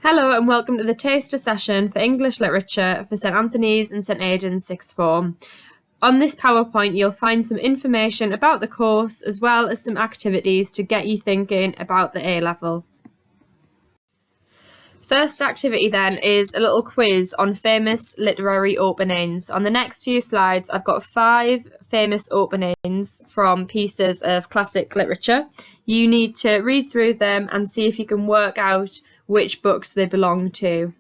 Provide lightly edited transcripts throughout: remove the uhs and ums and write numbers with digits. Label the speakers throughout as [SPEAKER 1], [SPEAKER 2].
[SPEAKER 1] Hello and welcome to the taster session for English Literature for St Anthony's and St Aidan's Sixth Form. On this PowerPoint you'll find some information about the course as well as some activities to get you thinking about the A-level. First activity then is a little quiz on famous literary openings. On the next few slides I've got 5 famous openings from pieces of classic literature. You need to read through them and see if you can work out which books they belong to.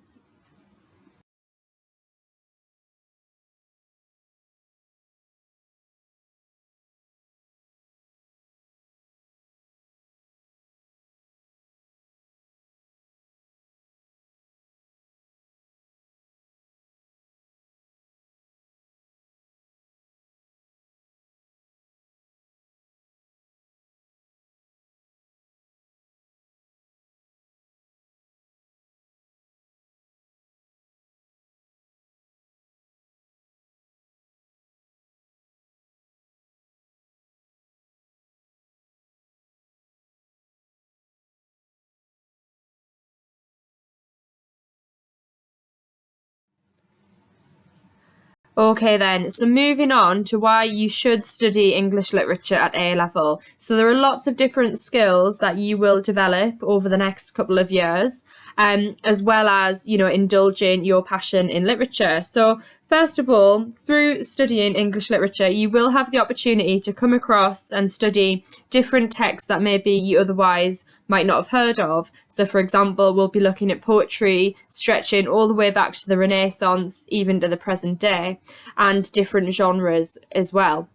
[SPEAKER 1] Okay then, so moving on to why you should study English literature at A-level. So there are lots of different skills that you will develop over the next couple of years, as well as, indulging your passion in literature. So first of all, through studying English literature, you will have the opportunity to come across and study different texts that maybe you otherwise might not have heard of. So for example, we'll be looking at poetry stretching all the way back to the Renaissance, even to the present day, and different genres as well.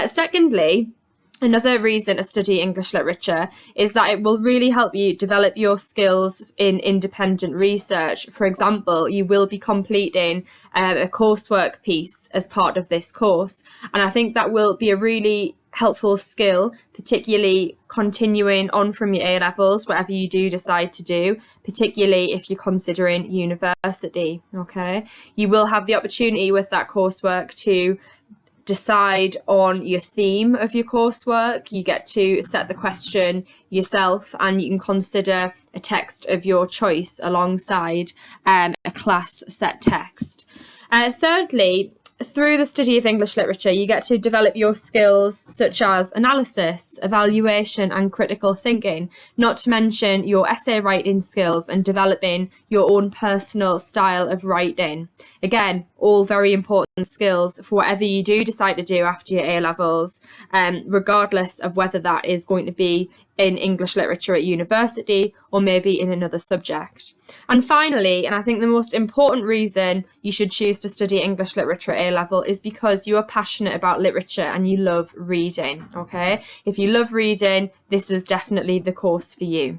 [SPEAKER 1] Secondly, another reason to study English literature is that it will really help you develop your skills in independent research. For example, you will be completing a coursework piece as part of this course, and I think that will be a really helpful skill, particularly continuing on from your A-levels, whatever you do decide to do, particularly if you're considering university. Okay, you will have the opportunity with that coursework to decide on your theme of your coursework. You get to set the question yourself, and you can consider a text of your choice alongside a class set text. Thirdly, through the study of English literature, you get to develop your skills such as analysis, evaluation, and critical thinking, not to mention your essay writing skills and developing your own personal style of writing. Again, all very important skills for whatever you do decide to do after your A-levels, regardless of whether that is going to be in English literature at university or maybe in another subject. And finally, and I think the most important reason you should choose to study English literature at A-level is because you are passionate about literature and you love reading, okay? If you love reading, this is definitely the course for you.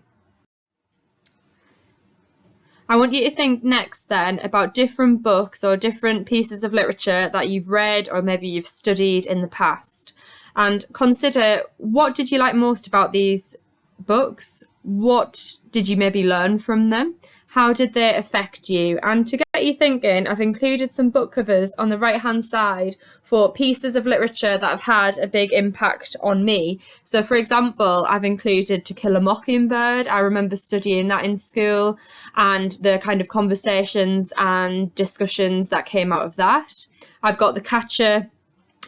[SPEAKER 1] I want you to think next then about different books or different pieces of literature that you've read or maybe you've studied in the past. And consider, what did you like most about these books? What did you maybe learn from them? How did they affect you? And to get you thinking, I've included some book covers on the right-hand side for pieces of literature that have had a big impact on me. So for example, I've included To Kill a Mockingbird. I remember studying that in school and the kind of conversations and discussions that came out of that. I've got The Catcher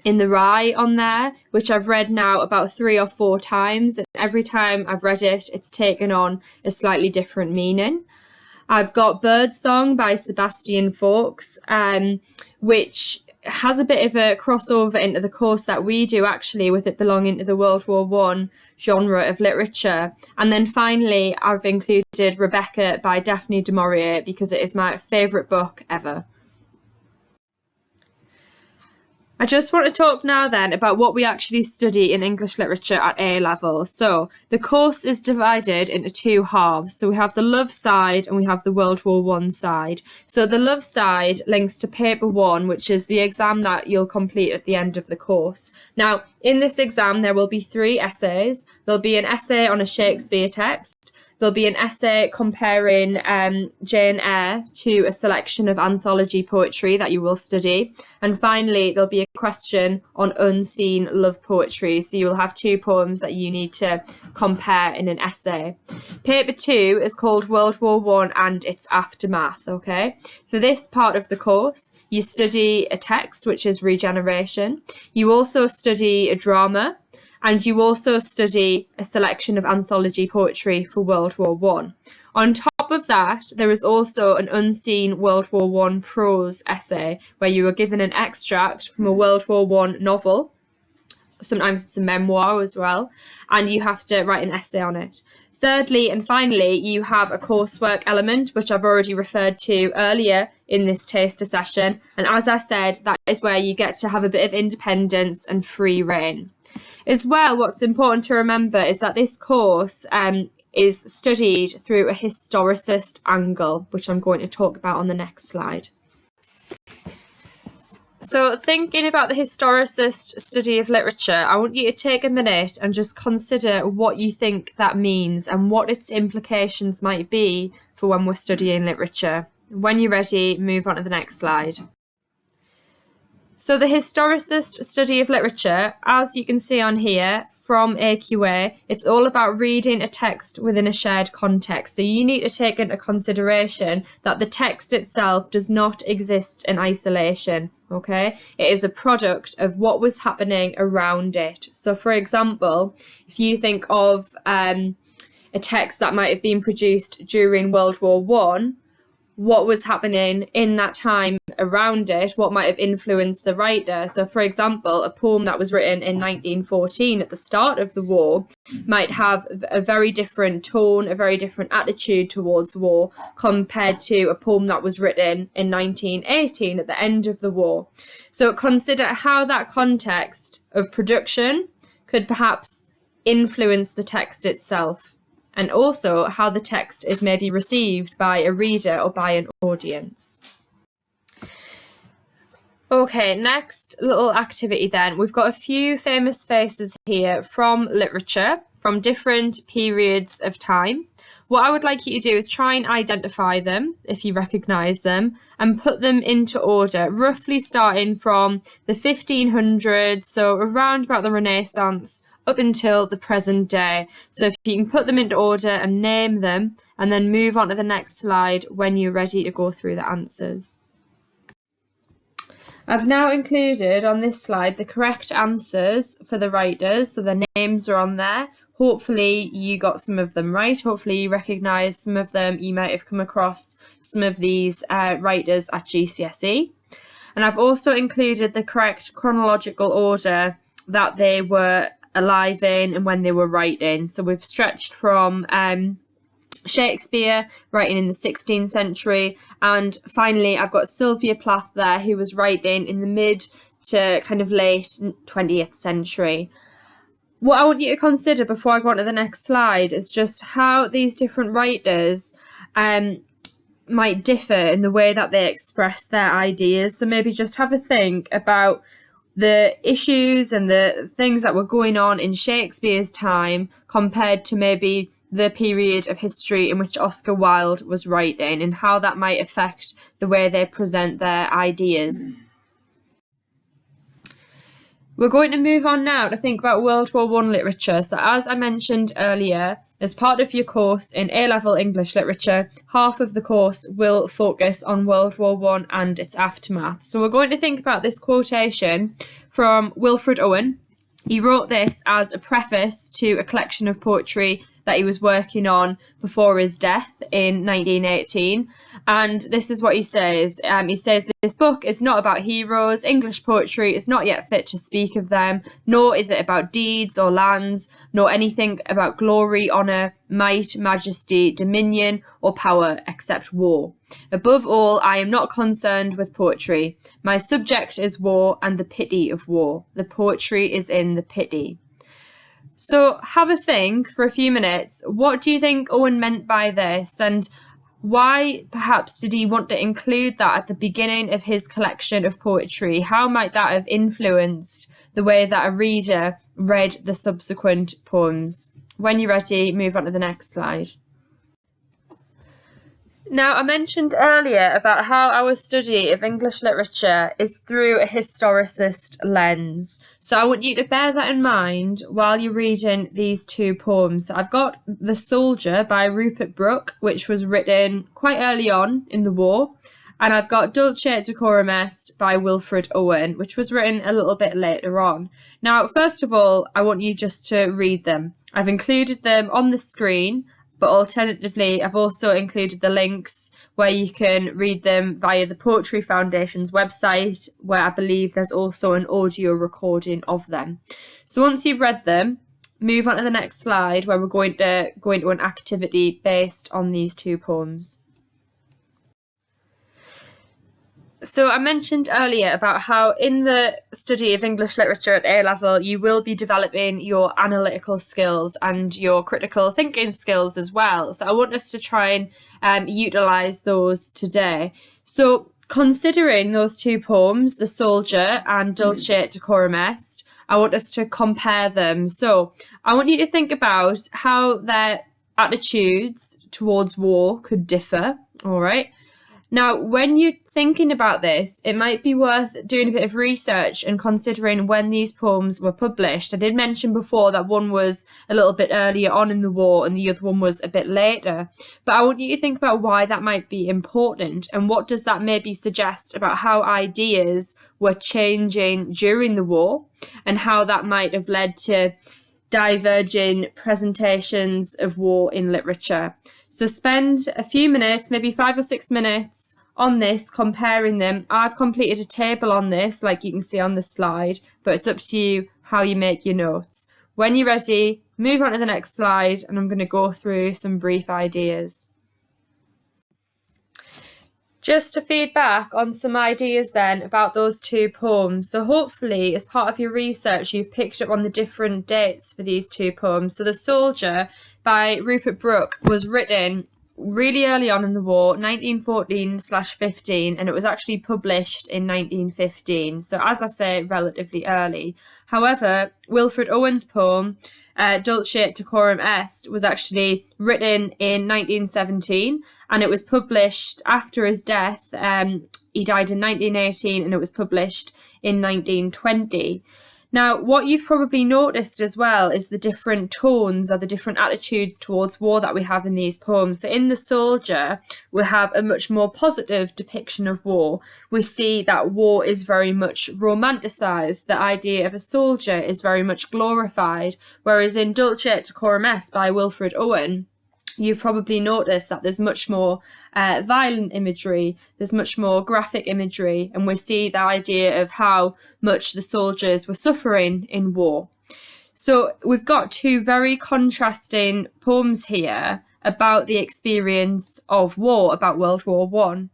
[SPEAKER 1] in the Rye on there, which I've read now about 3 or 4 times, and every time I've read it, it's taken on a slightly different meaning. I've got Birdsong by Sebastian Faulks, which has a bit of a crossover into the course that we do, actually, with it belonging to the World War I genre of literature. And then finally, I've included Rebecca by Daphne du Maurier because it is my favourite book ever. I just want to talk now then about what we actually study in English literature at A-level. So the course is divided into 2 halves. So we have the love side and we have the World War I side. So the love side links to paper 1, which is the exam that you'll complete at the end of the course. Now, in this exam, there will be 3 essays. There'll be an essay on a Shakespeare text. There'll be an essay comparing Jane Eyre to a selection of anthology poetry that you will study. And finally, there'll be a question on unseen love poetry. So you'll have 2 poems that you need to compare in an essay. Paper 2 is called World War I and its Aftermath, okay? For this part of the course, you study a text, which is Regeneration. You also study a drama, and you also study a selection of anthology poetry for World War I. On top of that, there is also an unseen World War I prose essay where you are given an extract from a World War I novel. Sometimes it's a memoir as well, and you have to write an essay on it. Thirdly and finally, you have a coursework element, which I've already referred to earlier in this taster session. And as I said, that is where you get to have a bit of independence and free reign. As well, what's important to remember is that this course is studied through a historicist angle, which I'm going to talk about on the next slide. So thinking about the historicist study of literature, I want you to take a minute and just consider what you think that means and what its implications might be for when we're studying literature. When you're ready, move on to the next slide. So the historicist study of literature, as you can see on here from AQA, it's all about reading a text within a shared context. So you need to take into consideration that the text itself does not exist in isolation, okay? It is a product of what was happening around it. So for example, if you think of a text that might have been produced during World War I, what was happening in that time around it, what might have influenced the writer. So for example, a poem that was written in 1914 at the start of the war might have a very different tone, a very different attitude towards war compared to a poem that was written in 1918 at the end of the war. So consider how that context of production could perhaps influence the text itself, and also how the text is maybe received by a reader or by an audience. Okay, next little activity then. We've got a few famous faces here from literature, from different periods of time. What I would like you to do is try and identify them, if you recognise them, and put them into order, roughly starting from the 1500s, so around about the Renaissance, up until the present day. So if you can put them into order and name them, and then move on to the next slide when you're ready to go through the answers. I've now included on this slide the correct answers for the writers, so the names are on there. Hopefully you got some of them right. Hopefully you recognise some of them. You might have come across some of these writers at GCSE. And I've also included the correct chronological order that they were alive in and when they were writing. So we've stretched from Shakespeare writing in the 16th century, and finally I've got Sylvia Plath there, who was writing in the mid to kind of late 20th century. What I want you to consider before I go on to the next slide is just how these different writers might differ in the way that they express their ideas. So maybe just have a think about the issues and the things that were going on in Shakespeare's time compared to maybe the period of history in which Oscar Wilde was writing, and how that might affect the way they present their ideas. We're going to move on now to think about World War I literature. So as I mentioned earlier, as part of your course in A-level English literature, half of the course will focus on World War I and its aftermath. So we're going to think about this quotation from Wilfred Owen. He wrote this as a preface to a collection of poetry that he was working on before his death in 1918. And this is what he says. He says, "This book is not about heroes. English poetry is not yet fit to speak of them, nor is it about deeds or lands, nor anything about glory, honour, might, majesty, dominion, or power, except war. Above all, I am not concerned with poetry. My subject is war and the pity of war. The poetry is in the pity." So have a think for a few minutes. What do you think Owen meant by this, and why perhaps did he want to include that at the beginning of his collection of poetry? How might that have influenced the way that a reader read the subsequent poems? When you're ready, move on to the next slide. Now, I mentioned earlier about how our study of English literature is through a historicist lens. So I want you to bear that in mind while you're reading these two poems. So I've got The Soldier by Rupert Brooke, which was written quite early on in the war. And I've got Dulce et Decorum Est by Wilfred Owen, which was written a little bit later on. Now, first of all, I want you just to read them. I've included them on the screen, but alternatively, I've also included the links where you can read them via the Poetry Foundation's website, where I believe there's also an audio recording of them. So once you've read them, move on to the next slide where we're going to go into an activity based on these two poems. So I mentioned earlier about how in the study of English literature at A level, you will be developing your analytical skills and your critical thinking skills as well. So I want us to try and utilise those today. So considering those two poems, The Soldier and Dulce et Decorum Est, I want us to compare them. So I want you to think about how their attitudes towards war could differ, all right? Now, when you're thinking about this, it might be worth doing a bit of research and considering when these poems were published. I did mention before that one was a little bit earlier on in the war and the other one was a bit later. But I want you to think about why that might be important and what does that maybe suggest about how ideas were changing during the war and how that might have led to diverging presentations of war in literature. So spend a few minutes, maybe 5 or 6 minutes on this, comparing them. I've completed a table on this, like you can see on the slide, but it's up to you how you make your notes. When you're ready, move on to the next slide, and I'm going to go through some brief ideas. Just to feed back on some ideas then about those two poems. So hopefully as part of your research you've picked up on the different dates for these two poems. So The Soldier by Rupert Brooke was written really early on in the war, 1914/15, and it was actually published in 1915. So as I say, relatively early. However, Wilfred Owen's poem, Dulce et Decorum Est, was actually written in 1917 and it was published after his death. He died in 1918 and it was published in 1920. Now, what you've probably noticed as well is the different tones or the different attitudes towards war that we have in these poems. So in The Soldier, we have a much more positive depiction of war. We see that war is very much romanticised. The idea of a soldier is very much glorified. Whereas in Dulce et Decorum Est by Wilfred Owen, you've probably noticed that there's much more violent imagery, there's much more graphic imagery, and we see the idea of how much the soldiers were suffering in war. So we've got two very contrasting poems here about the experience of war, about World War I.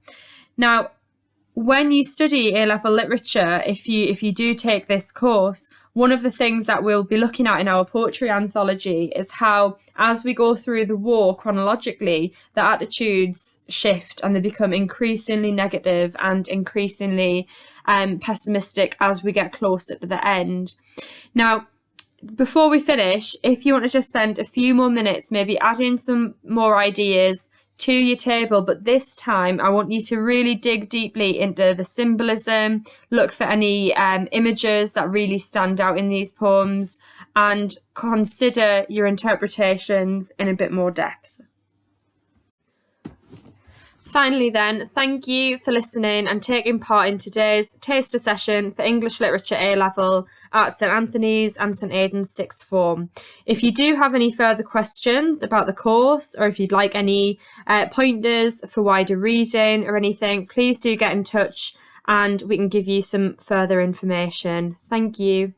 [SPEAKER 1] Now, when you study A-level literature, if you do take this course, one of the things that we'll be looking at in our poetry anthology is how, as we go through the war chronologically, the attitudes shift and they become increasingly negative and increasingly pessimistic as we get closer to the end. Now, before we finish, if you want to just spend a few more minutes, maybe add in some more ideas to your table, but this time I want you to really dig deeply into the symbolism, look for any images that really stand out in these poems, and consider your interpretations in a bit more depth. Finally then, thank you for listening and taking part in today's taster session for English Literature A-Level at St Anthony's and St Aidan's Sixth Form. If you do have any further questions about the course, or if you'd like any pointers for wider reading or anything, please do get in touch and we can give you some further information. Thank you.